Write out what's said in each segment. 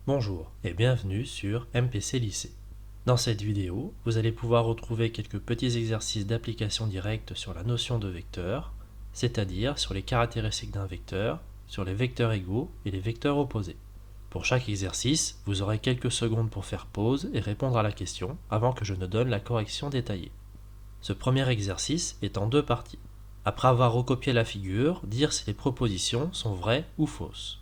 Bonjour et bienvenue sur MPC Lycée. Dans cette vidéo, vous allez pouvoir retrouver quelques petits exercices d'application directe sur la notion de vecteur, c'est-à-dire sur les caractéristiques d'un vecteur, sur les vecteurs égaux et les vecteurs opposés. Pour chaque exercice, vous aurez quelques secondes pour faire pause et répondre à la question avant que je ne donne la correction détaillée. Ce premier exercice est en deux parties. Après avoir recopié la figure, dire si les propositions sont vraies ou fausses.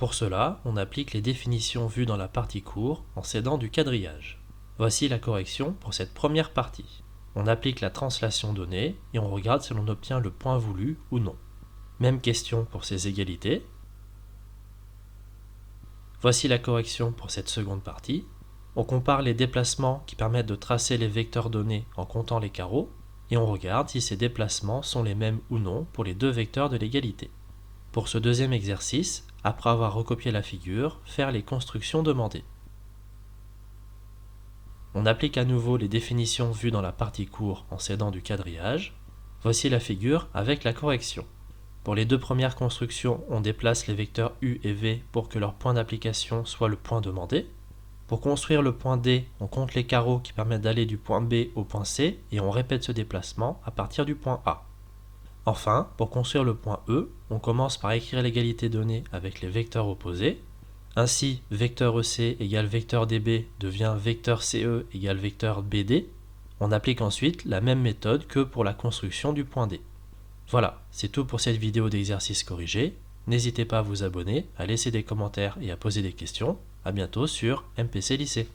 Pour cela, on applique les définitions vues dans la partie cours en s'aidant du quadrillage. Voici la correction pour cette première partie. On applique la translation donnée et on regarde si l'on obtient le point voulu ou non. Même question pour ces égalités. Voici la correction pour cette seconde partie. On compare les déplacements qui permettent de tracer les vecteurs donnés en comptant les carreaux et on regarde si ces déplacements sont les mêmes ou non pour les deux vecteurs de l'égalité. Pour ce deuxième exercice, après avoir recopié la figure, faire les constructions demandées. On applique à nouveau les définitions vues dans la partie cours en s'aidant du quadrillage. Voici la figure avec la correction. Pour les deux premières constructions, on déplace les vecteurs u et v pour que leur point d'application soit le point demandé. Pour construire le point D, on compte les carreaux qui permettent d'aller du point B au point C et on répète ce déplacement à partir du point A. Enfin, pour construire le point E, on commence par écrire l'égalité donnée avec les vecteurs opposés. Ainsi, vecteur EC égale vecteur DB devient vecteur CE égale vecteur BD. On applique ensuite la même méthode que pour la construction du point D. Voilà, c'est tout pour cette vidéo d'exercice corrigé. N'hésitez pas à vous abonner, à laisser des commentaires et à poser des questions. A bientôt sur MPC Lycée.